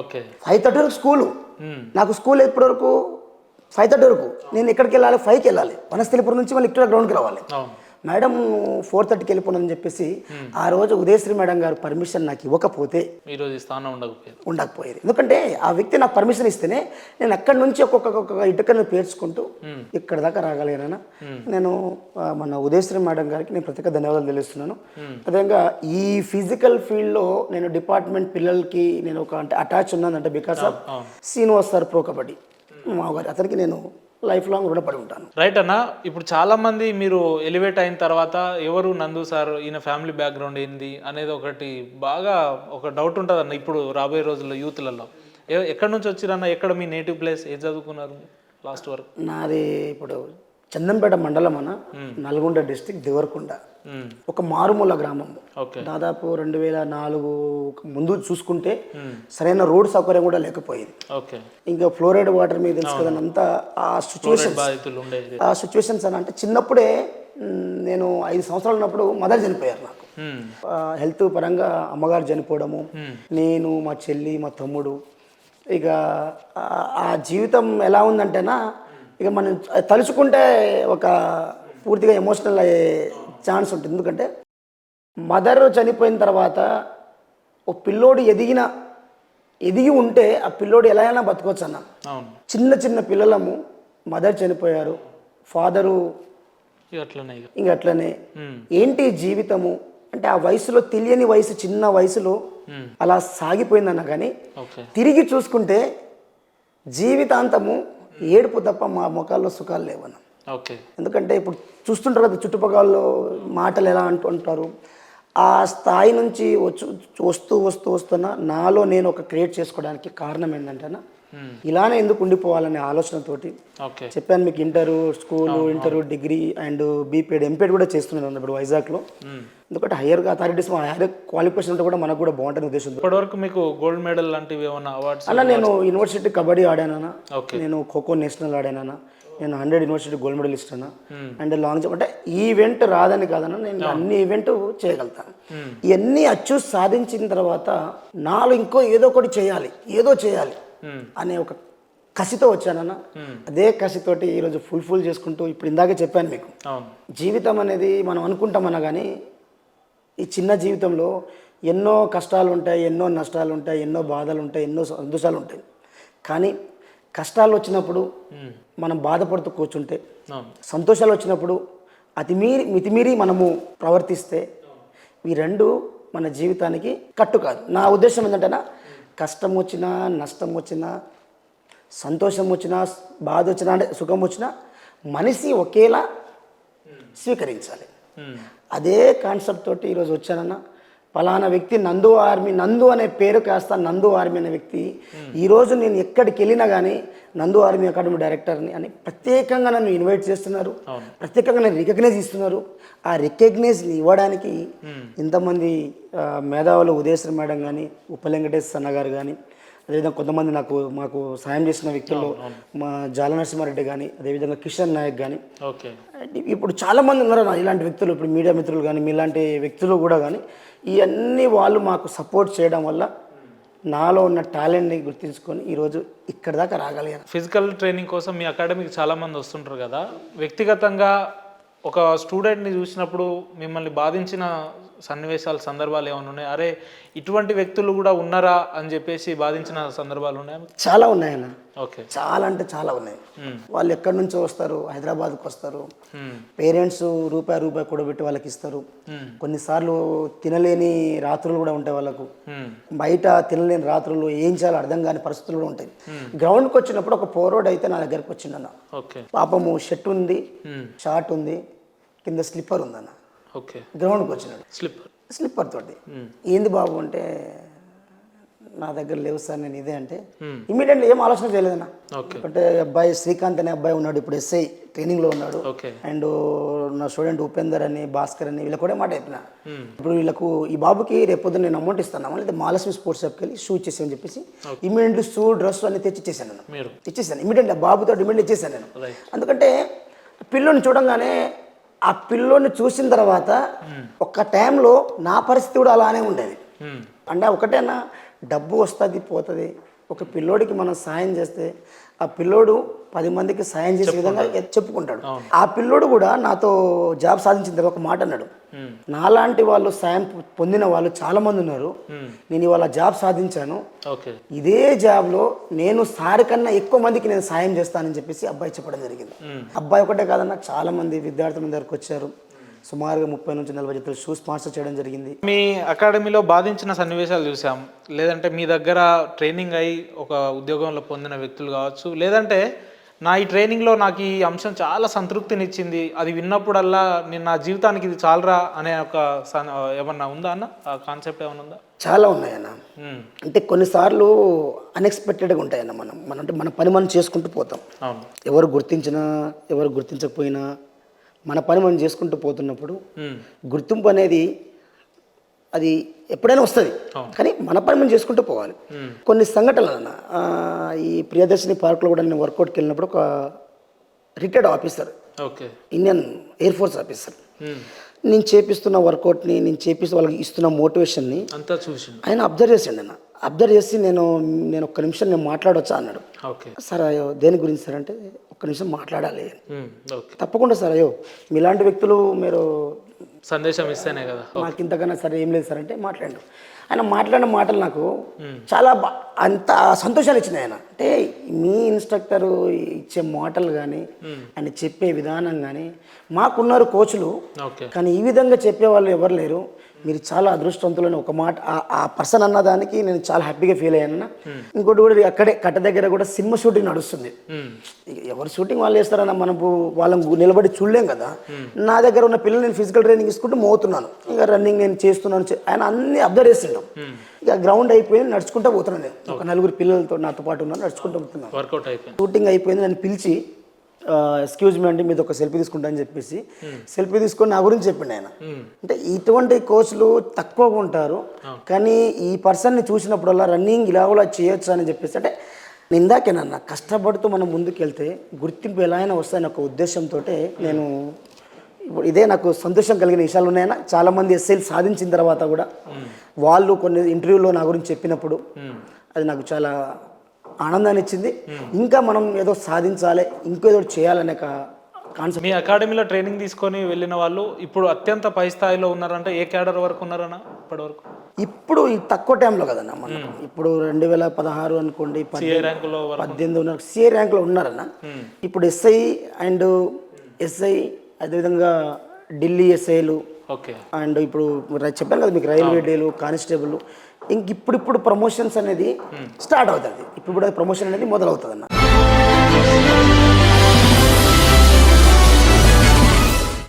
Okay. 5:30 వరకు school. నాకు school ఎప్పటి వరకు 5:30 వరకు. నేను ఎక్కడికి వెళ్ళాలి? 5కి వెళ్ళాలి. వనస్థలిపురం నుంచి మళ్ళీ ఇక్కడ గ్రౌండ్కి రావాలి. మేడం 4:30కి వెళ్ళిపోనని చెప్పేసి ఆ రోజు ఉదయశ్రీ మేడం గారు పర్మిషన్ నాకు ఇవ్వకపోతే ఈరోజు ఈ స్థానం ఉండకపోయేది. ఎందుకంటే ఆ వ్యక్తి నాకు పర్మిషన్ ఇస్తేనే నేను అక్కడి నుంచి ఒక్కొక్క ఇటుకను పేర్చుకుంటూ ఇక్కడ దాకా రాగలిగాను. నేను మన ఉదయశ్రీ మేడం గారికి నేను ప్రత్యేక ధన్యవాదాలు తెలుస్తున్నాను. అదేవిధంగా ఈ ఫిజికల్ ఫీల్డ్లో నేను డిపార్ట్మెంట్ పిల్లలకి నేను ఒక అంటే అటాచ్ ఉన్నానంటే because of Srinivas sir pro kabaddi మా గారి అతనికి నేను లైఫ్ లాంగ్ రుణపడి ఉంటాను. రైట్ అన్న. ఇప్పుడు చాలా మంది మీరు ఎలివేట్ అయిన తర్వాత ఎవరు నందు సార్, ఈయన ఫ్యామిలీ బ్యాక్గ్రౌండ్ ఏంది అనేది ఒకటి బాగా ఒక డౌట్ ఉంటుంది అన్న. ఇప్పుడు రాబోయే రోజుల్లో యూత్లలో ఎక్కడి నుంచి వచ్చిరన్న, ఎక్కడ మీ నేటివ్ ప్లేస్, ఏం చదువుకున్నారు లాస్ట్ వరకు? నాది ఇప్పుడు చందంపేట మండలం అన్న, నల్గొండ డిస్ట్రిక్ట్, దేవరకొండ. ఒక మారుమూల గ్రామం. దాదాపు 2004 ముందు చూసుకుంటే సరైన రోడ్ సౌకర్యం కూడా లేకపోయేది. ఇంకా ఫ్లోరైడ్ వాటర్ మీద తెలుసు కదా అంతా. ఆ సిచ్యువేషన్స్ అని అంటే చిన్నప్పుడే నేను 5 సంవత్సరాలు ఉన్నప్పుడు మదర్ చనిపోయారు నాకు. హెల్త్ పరంగా అమ్మగారు చనిపోవడము, నేను మా చెల్లి మా తమ్ముడు. ఇక ఆ జీవితం ఎలా ఉందంటేనా ఇక మనం తలుచుకుంటే ఒక పూర్తిగా ఎమోషనల్ అయ్యే ఛాన్స్ ఉంటుంది. ఎందుకంటే మదర్ చనిపోయిన తర్వాత ఒక పిల్లోడు ఎదిగి ఉంటే ఆ పిల్లోడు ఎలా అయినా బతకొచ్చు అన్న. చిన్న పిల్లలము, మదర్ చనిపోయారు, ఫాదరు ఇంక అట్లనే. ఏంటి జీవితము అంటే ఆ వయసులో తెలియని వయసు, చిన్న వయసులో అలా సాగిపోయిందన్న. కానీ తిరిగి చూసుకుంటే జీవితాంతము ఏడుపు తప్ప మా ముఖాల్లో సుఖాలు లేవన్న. ఎందుకంటే ఇప్పుడు చూస్తుంటారు కదా చుట్టుపక్కల మాటలు ఎలా అంటుంటారు. ఆ స్థాయి నుంచి వస్తున్నా నాలో నేను ఒక క్రియేట్ చేసుకోవడానికి కారణం ఏంటంటే ఇలానే ఎందుకు ఉండిపోవాలనే ఆలోచనతోటి చెప్పాను మీకు. ఇంటరు డిగ్రీ అండ్ బీపీఎడ్ ఎంపీఎడ్ కూడా చేస్తున్నాను ఇప్పుడు వైజాగ్లో. ఎందుకంటే హైయర్ అథారిటీస్ హైయర్ క్వాలిఫికేషన్ ఉంటే కూడా మనకు కూడా బాగుంటుంది ఉద్దేశం. ఇప్పటివరకు మీకు గోల్డ్ మెడల్ లాంటివి ఏమన్నా అవార్డ్స్? అలా నేను యూనివర్సిటీ కబడ్డీ ఆడానా, నేను ఖోఖో నేషనల్ ఆడానా, నేను 100 యూనివర్సిటీ గోల్డ్ మెడలిస్ట్ అన్నా. అండ్ లాంగ్ జంప్ అంటే ఈవెంట్ రాదని కాదన్నా, నేను అన్ని ఈవెంట్ చేయగలుగుతాను. ఇవన్నీ అచీవ్ సాధించిన తర్వాత నాలో ఇంకో ఏదో ఒకటి చేయాలి అనే ఒక కసితో వచ్చానన్న. అదే కసితోటి ఈరోజు ఫుల్ చేసుకుంటూ ఇప్పుడు ఇందాకే చెప్పాను మీకు, జీవితం అనేది మనం అనుకుంటామన్నా కానీ ఈ చిన్న జీవితంలో ఎన్నో కష్టాలు ఉంటాయి, ఎన్నో నష్టాలు ఉంటాయి, ఎన్నో బాధలు ఉంటాయి, ఎన్నో సంతోషాలు ఉంటాయి. కానీ కష్టాలు వచ్చినప్పుడు మనం బాధపడుతూ కూర్చుంటే, సంతోషాలు వచ్చినప్పుడు మితిమీరి మనము ప్రవర్తిస్తే ఈ రెండు మన జీవితానికి కట్టు కాదు. నా ఉద్దేశం ఏంటంటే కష్టం వచ్చినా, నష్టం వచ్చినా, సంతోషం వచ్చినా, బాధ వచ్చినా, అంటే సుఖం వచ్చినా మనిషి ఒకేలా స్వీకరించాలి. అదే కాన్సెప్ట్ తోటి ఈరోజు వచ్చానన్నా. ఫలానా వ్యక్తి నందు అనే పేరు కాస్త నందు ఆర్మీ అనే వ్యక్తి ఈరోజు నేను ఎక్కడికి వెళ్ళినా కానీ నందు ఆర్మీ అకాడమీ డైరెక్టర్ని అని ప్రత్యేకంగా నన్ను ఇన్వైట్ చేస్తున్నారు, ప్రత్యేకంగా నన్ను రికగ్నైజ్ ఇస్తున్నారు. ఆ రికగ్నైజ్ ఇవ్వడానికి ఇంతమంది మేధావులు, ఉదయశ్రీ మేడం కానీ, ఉప్ప వెంకటేశ్వర అన్న గారు కానీ, అదేవిధంగా కొంతమంది మాకు సాయం చేసిన వ్యక్తుల్లో మా జాల నరసింహారెడ్డి కానీ, అదేవిధంగా కిషన్ నాయక్ కానీ, ఇప్పుడు చాలామంది ఉన్నారు ఇలాంటి వ్యక్తులు. ఇప్పుడు మీడియా మిత్రులు కానీ, మీలాంటి వ్యక్తులు కూడా కానీ, ఇవన్నీ వాళ్ళు మాకు సపోర్ట్ చేయడం వల్ల నాలో ఉన్న టాలెంట్ని గుర్తించుకొని ఈరోజు ఇక్కడ దాకా రాగలిగాను. ఫిజికల్ ట్రైనింగ్ కోసం మీ అకాడమీకి చాలామంది వస్తుంటారు కదా, వ్యక్తిగతంగా ఒక స్టూడెంట్ని చూసినప్పుడు మిమ్మల్ని బాధించిన సన్నివేశాలు, సందర్భాలు ఏమైనా ఉన్నాయి? అరే ఇటువంటి వ్యక్తులు కూడా ఉన్నారా అని చెప్పేసి బాధించిన సందర్భాలు ఉన్నాయా? చాలా ఉన్నాయన్న. చాలా అంటే చాలా ఉన్నాయి. వాళ్ళు ఎక్కడి నుంచో వస్తారు, హైదరాబాద్కి వస్తారు. పేరెంట్స్ రూపాయి కూడబెట్టి వాళ్ళకి ఇస్తారు. కొన్నిసార్లు తినలేని రాత్రులు కూడా ఉంటాయి వాళ్ళకు. బయట తినలేని రాత్రులు, ఏం చేయాలో అర్థం కాని పరిస్థితులు కూడా ఉంటాయి. గ్రౌండ్కి వచ్చినప్పుడు ఒక పోరోడ్ అయితే నా దగ్గరకు వచ్చిందన్న. పాపము షర్ట్ ఉంది, షార్ట్ ఉంది, కింద స్లిప్పర్ ఉందన్న. గ్రౌండ్కి వచ్చినాడు స్లిప్పర్ తోటి. ఏంది బాబు అంటే నా దగ్గర లేవు సార్, నేను ఇదే అంటే ఇమీడియట్లీ ఏం ఆలోచన చేయలేదన్నా. అంటే అబ్బాయి శ్రీకాంత్ అనే అబ్బాయి ఉన్నాడు, ఇప్పుడు ఎస్ఐ ట్రైనింగ్లో ఉన్నాడు. అండ్ నా స్టూడెంట్ ఉపేందర్ అని, భాస్కర్ అని, వీళ్ళకి కూడా మాట చెప్పిన. ఇప్పుడు వీళ్ళకు ఈ బాబుకి రేపొద్దు నేను అమౌంట్ ఇస్తాను, లేదా మహాలక్ష్మి స్పోర్ట్స్ షాప్కి వెళ్ళి షూ ఇచ్చేసాను చెప్పేసి ఇమీడియట్లీ షూ, డ్రెస్ అన్ని తెచ్చిచ్చేసాను నేను. ఇచ్చేసాను ఇమీడియట్లీ, బాబుతో ఇమీడియట్లీ ఇచ్చేసాను నేను. ఎందుకంటే పిల్లోని చూడంగానే, ఆ పిల్లోని చూసిన తర్వాత ఒక్క టైంలో నా పరిస్థితి కూడా అలానే ఉండేది. అంటే ఒకటేనా డబ్బు వస్తుంది పోతుంది, ఒక పిల్లోడికి మనం సాయం చేస్తే ఆ పిల్లోడు 10 మందికి సాయం చేసే విధంగా చెప్పుకుంటాడు. ఆ పిల్లోడు కూడా నాతో జాబ్ సాధించిన తర్వాత ఒక మాట అన్నాడు, నాలాంటి వాళ్ళు సాయం పొందిన వాళ్ళు చాలా మంది ఉన్నారు, నేను ఇవాళ జాబ్ సాధించాను, ఇదే జాబ్లో నేను సార్ కన్నా ఎక్కువ మందికి నేను సాయం చేస్తానని చెప్పేసి అబ్బాయి చెప్పడం జరిగింది. అబ్బాయి ఒకటే కాదన్నా, చాలా మంది విద్యార్థుల దగ్గరకు వచ్చారు. సుమారుగా 30 నుంచి 40 జతలు షూ స్పాన్సర్ చేయడం జరిగింది. మీ అకాడమీలో బాధించిన సన్నివేశాలు చూసాం, లేదంటే మీ దగ్గర ట్రైనింగ్ అయ్యి ఒక ఉద్యోగంలో పొందిన వ్యక్తులు కావచ్చు, లేదంటే నా ఈ ట్రైనింగ్లో నాకు ఈ అంశం చాలా సంతృప్తినిచ్చింది, అది విన్నప్పుడల్లా నేను నా జీవితానికి ఇది చాలరా అనే ఒక ఏమన్నా ఉందా అన్న, ఆ కాన్సెప్ట్ ఏమన్నా ఉందా? చాలా ఉన్నాయన్న. అంటే కొన్నిసార్లు అన్ఎక్స్పెక్టెడ్గా ఉంటాయన్న. మనం అంటే మన పని మనం చేసుకుంటూ పోతాం. ఎవరు గుర్తించినా ఎవరు గుర్తించకపోయినా మన పని మనం చేసుకుంటూ పోతున్నప్పుడు గుర్తింపు అనేది అది ఎప్పుడైనా వస్తుంది, కానీ మన పని మనం చేసుకుంటూ పోవాలి. కొన్ని సంఘటనలు అన్న, ఈ ప్రియదర్శిని పార్క్లో కూడా నేను వర్కౌట్కి వెళ్ళినప్పుడు ఒక retired officer, Indian air force officer, నేను చేపిస్తున్న వర్కౌట్ని, నేను చేపిస్తూ వాళ్ళకి ఇస్తున్న మోటివేషన్ని అంతా చూసి ఆయన అబ్జర్వ్ చేసిండు అన్న. అబ్జర్వ్ చేసి నేను ఒక్క నిమిషం నేను మాట్లాడవచ్చా అన్నాడు. సార్ అయ్యో దేని గురించి సార్ అంటే, ఒక్క నిమిషం మాట్లాడాలి. తప్పకుండా సార్, అయ్యో మీలాంటి వ్యక్తులు మీరు సందేశం ఇస్తేనే కదా మాకు ఇంతకన్నా సరే ఏం లేదు సార్ అంటే మాట్లాడు. ఆయన మాట్లాడిన మాటలు నాకు చాలా అంత సంతోషాలు ఇచ్చినాయి. ఆయన అంటే మీ ఇన్స్ట్రక్టరు ఇచ్చే మాటలు కానీ ఆయన చెప్పే విధానం కానీ, మాకున్నారు కోచ్లు కానీ ఈ విధంగా చెప్పే వాళ్ళు ఎవరు లేరు, మీరు చాలా అదృష్టవంతులని ఒక మాట ఆ పర్సన్ అన్నదానికి నేను చాలా హ్యాపీగా ఫీల్ అయ్యాను. ఇంకోటి కూడా అక్కడే కట్ట దగ్గర కూడా సినిమా షూటింగ్ నడుస్తుంది. ఎవరు షూటింగ్ వాళ్ళు చేస్తారన్న, మనకు వాళ్ళని నిలబడి చూడలేం కదా. నా దగ్గర ఉన్న పిల్లలు నేను ఫిజికల్ ట్రైనింగ్ తీసుకుంటూ మోతున్నాను, ఇంకా రన్నింగ్ నేను చేస్తున్నాను. ఆయన అన్ని అబ్జర్వ్ చేస్తుంటాం. ఇక గ్రౌండ్ అయిపోయింది, నడుచుకుంటూ పోతున్నాను. నేను ఒక 4 పిల్లలతో నాతో పాటు ఉన్నాను, నడుచుకుంటూ పోతున్నాను. వర్కౌట్ అయిపోయింది, షూటింగ్ అయిపోయింది. నన్ను పిలిచి ఎక్స్క్యూజ్ మీ అండి, మీద ఒక సెల్ఫీ తీసుకుంటా అని చెప్పేసి సెల్ఫీ తీసుకొని నా గురించి చెప్పిండు ఆయన. అంటే ఇటువంటి కోచ్లు తక్కువగా ఉంటారు, కానీ ఈ పర్సన్ని చూసినప్పుడల్లా రన్నింగ్ ఇలా కూడా చేయొచ్చు అని చెప్పేసి, అంటే ఇందాకేనన్నా కష్టపడుతూ మనం ముందుకు వెళ్తే గుర్తింపు ఎలా అయినా వస్తాయని ఒక ఉద్దేశంతో నేను ఇప్పుడు ఇదే నాకు సంతోషం కలిగిన విషయాలు ఉన్నాయన్నా. చాలామంది ఎస్ఐలు సాధించిన తర్వాత కూడా వాళ్ళు కొన్ని ఇంటర్వ్యూలో నా గురించి చెప్పినప్పుడు అది నాకు చాలా ఆనందాన్ని ఇచ్చింది. ఇంకా మనం ఏదో సాధించాలి, ఇంకేదో చేయాలనే కాన్సెప్ట్. మీ అకాడమీలో ట్రైనింగ్ తీసుకొని వెళ్ళిన వాళ్ళు ఇప్పుడు అత్యంత పై స్థాయిలో ఉన్నారంటే ఏ క్యాడర్ వరకు ఉన్నారన్న ఇప్పటి వరకు? ఇప్పుడు ఈ తక్కువ టైంలో కదన్నా, మనం ఇప్పుడు 2016 అనుకోండి, 18 ఉన్నారు, సిఏ ర్యాంక్లో ఉన్నారన్న. ఇప్పుడు ఎస్ఐ అండ్ ఎస్ఐ అదేవిధంగా ఢిల్లీ ఎస్ఐలు అండ్ ఇప్పుడు చెప్పాను కదా మీకు రైల్వే డేలు, కానిస్టేబుల్, ఇంక ఇప్పుడు ప్రమోషన్స్ అనేది స్టార్ట్ అవుతుంది. ఇప్పుడు కూడా ప్రమోషన్ అనేది మొదలవుతుంది అన్న.